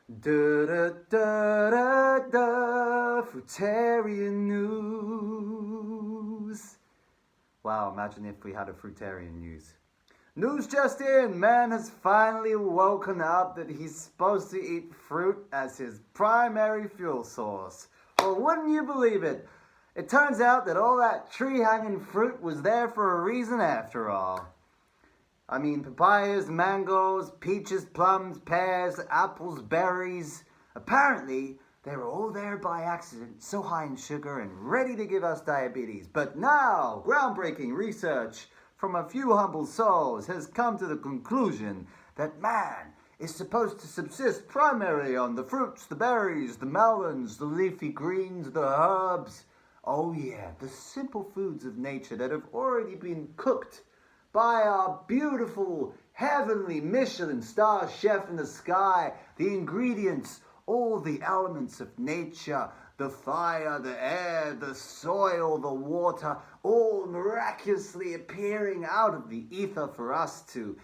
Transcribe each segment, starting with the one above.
Da da da da da, Fruitarian news. Wow, imagine if we had a Fruitarian news. News just in, man has finally woken up that he's supposed to eat fruit as his primary fuel source. Well, wouldn't you believe it? It turns out that all that tree-hanging fruit was there for a reason after all. I mean, papayas, mangoes, peaches, plums, pears, apples, berries. Apparently, they were all there by accident, so high in sugar and ready to give us diabetes. But now, groundbreaking research from a few humble souls has come to the conclusion that man is supposed to subsist primarily on the fruits, the berries, the melons, the leafy greens, the herbs. Oh yeah, the simple foods of nature that have already been cooked by our beautiful, heavenly Michelin star chef in the sky. The ingredients, all the elements of nature, the fire, the air, the soil, the water, all miraculously appearing out of the ether for us to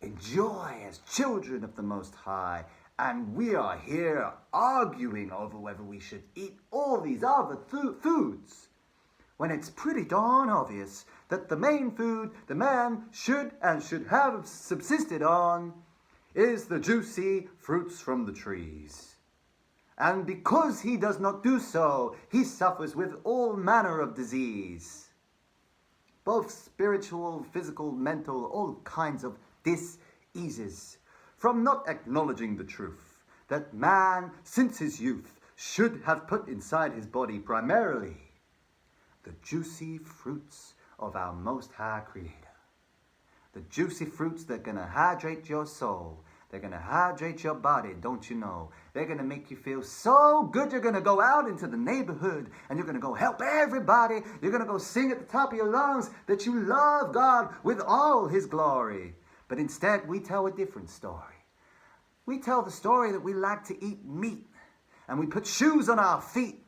enjoy as children of the Most High. And we are here arguing over whether we should eat all these other foods, when it's pretty darn obvious that the main food the man should have subsisted on is the juicy fruits from the trees. And because he does not do so, he suffers with all manner of disease, both spiritual, physical, mental, all kinds of diseases, from not acknowledging the truth that man, since his youth, should have put inside his body primarily the juicy fruits of our Most High Creator. The juicy fruits that are going to hydrate your soul. They're going to hydrate your body, don't you know? They're going to make you feel so good. You're going to go out into the neighborhood and you're going to go help everybody. You're going to go sing at the top of your lungs that you love God with all His glory. But instead, we tell a different story. We tell the story that we like to eat meat and we put shoes on our feet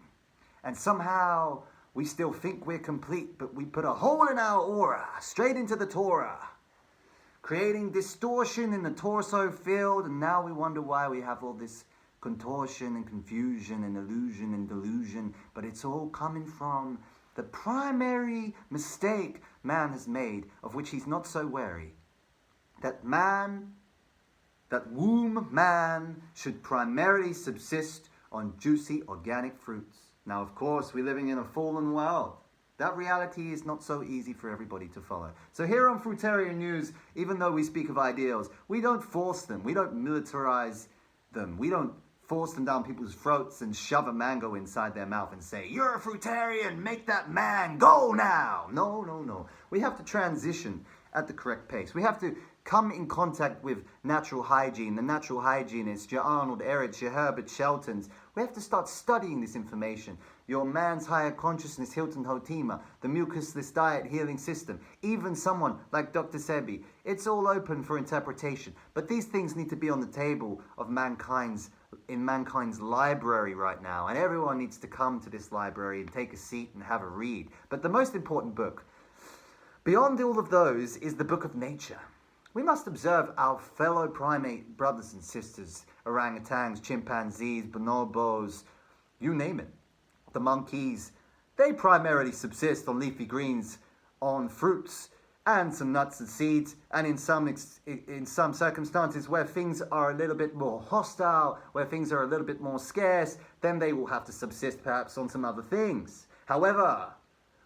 and somehow we still think we're complete, but we put a hole in our aura, straight into the Torah, creating distortion in the torso field, and now we wonder why we have all this contortion and confusion and illusion and delusion, but it's all coming from the primary mistake man has made, of which he's not so wary, that womb man should primarily subsist on juicy organic fruits. Now, of course, we're living in a fallen world. That reality is not so easy for everybody to follow. So here on Fruitarian News, even though we speak of ideals, we don't force them. We don't militarize them. We don't force them down people's throats and shove a mango inside their mouth and say, "You're a fruitarian, make that man go now." No, no, no. We have to transition at the correct pace. We have to come in contact with natural hygiene, the natural hygienists, your Arnold Ehret, your Herbert Sheltons. We have to start studying this information. Your man's higher consciousness, Hilton Hotima, the mucusless diet healing system, even someone like Dr. Sebi. It's all open for interpretation. But these things need to be on the table of mankind's library right now. And everyone needs to come to this library and take a seat and have a read. But the most important book, beyond all of those, is the book of nature. We must observe our fellow primate brothers and sisters, orangutans, chimpanzees, bonobos, you name it. The monkeys, they primarily subsist on leafy greens, on fruits, and some nuts and seeds, and in some circumstances where things are a little bit more hostile, where things are a little bit more scarce, then they will have to subsist perhaps on some other things. However,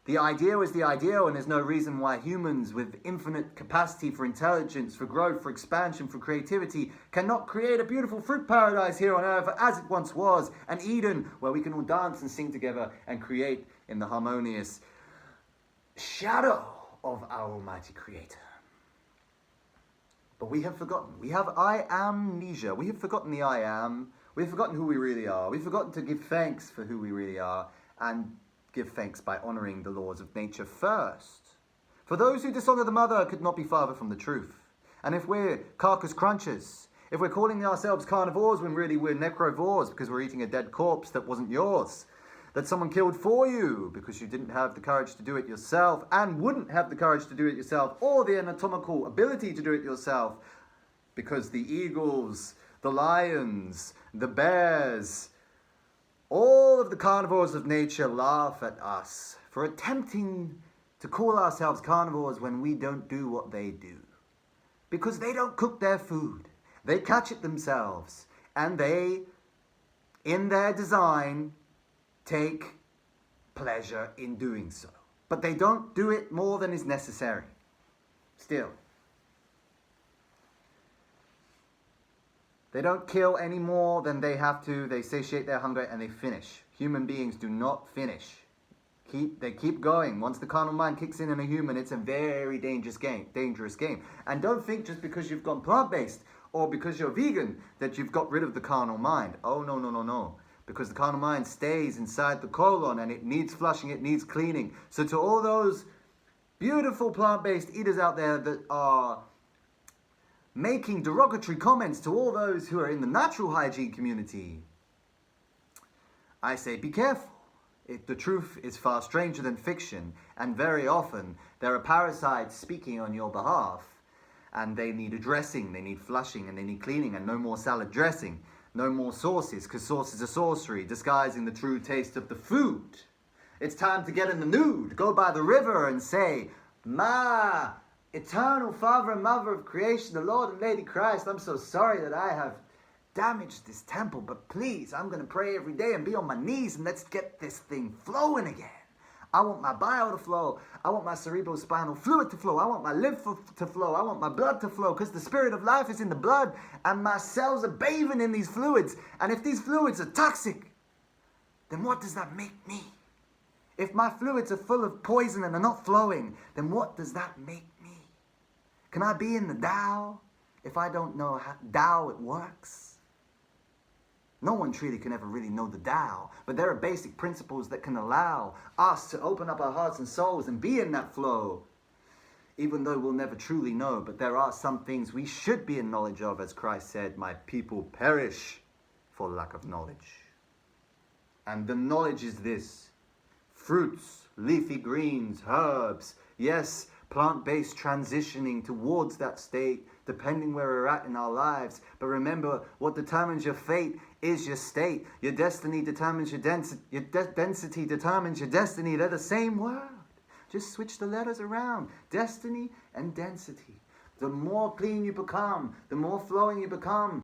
the ideal is the ideal, and there's no reason why humans with infinite capacity for intelligence, for growth, for expansion, for creativity cannot create a beautiful fruit paradise here on earth as it once was, an Eden where we can all dance and sing together and create in the harmonious shadow of our Almighty Creator. But we have forgotten. We have I amnesia. We have forgotten the I am. We have forgotten who we really are. We've forgotten to give thanks for who we really are and give thanks by honouring the laws of nature first. For those who dishonour the mother could not be farther from the truth. And if we're carcass crunchers, if we're calling ourselves carnivores when really we're necrovores because we're eating a dead corpse that wasn't yours, that someone killed for you because you didn't have the courage to do it yourself and wouldn't have the courage to do it yourself or the anatomical ability to do it yourself because the eagles, the lions, the bears. All of the carnivores of nature laugh at us for attempting to call ourselves carnivores when we don't do what they do. Because they don't cook their food. They catch it themselves. And they, in their design, take pleasure in doing so. But they don't do it more than is necessary. Still. They don't kill any more than they have to. They satiate their hunger and they finish. Human beings do not finish. They keep going. Once the carnal mind kicks in a human, it's a very dangerous game. And don't think just because you've gone plant-based or because you're vegan that you've got rid of the carnal mind. Oh, no, no, no, no. Because the carnal mind stays inside the colon and it needs flushing, it needs cleaning. So to all those beautiful plant-based eaters out there that are making derogatory comments to all those who are in the natural hygiene community, I say be careful. The truth is far stranger than fiction, and very often there are parasites speaking on your behalf, and they need addressing, they need flushing, and they need cleaning, and no more salad dressing, no more sauces, because sauces are sorcery, disguising the true taste of the food. It's time to get in the nude, go by the river and say, "Ma, eternal Father and Mother of creation, the Lord and Lady Christ, I'm so sorry that I have damaged this temple, but please, I'm going to pray every day and be on my knees and let's get this thing flowing again. I want my bile to flow. I want my cerebrospinal fluid to flow. I want my lymph to flow. I want my blood to flow because the spirit of life is in the blood and my cells are bathing in these fluids. And if these fluids are toxic, then what does that make me? If my fluids are full of poison and are not flowing, then what does that make me? Can I be in the Tao if I don't know how Tao it works? No one truly can ever really know the Tao, but there are basic principles that can allow us to open up our hearts and souls and be in that flow, even though we'll never truly know. But there are some things we should be in knowledge of, as Christ said, "My people perish for lack of knowledge." And the knowledge is this: fruits, leafy greens, herbs, yes, plant-based transitioning towards that state, depending where we're at in our lives. But remember, what determines your fate is your state. Your destiny determines your density. Your density determines your destiny. They're the same word. Just switch the letters around. Destiny and density. The more clean you become, the more flowing you become,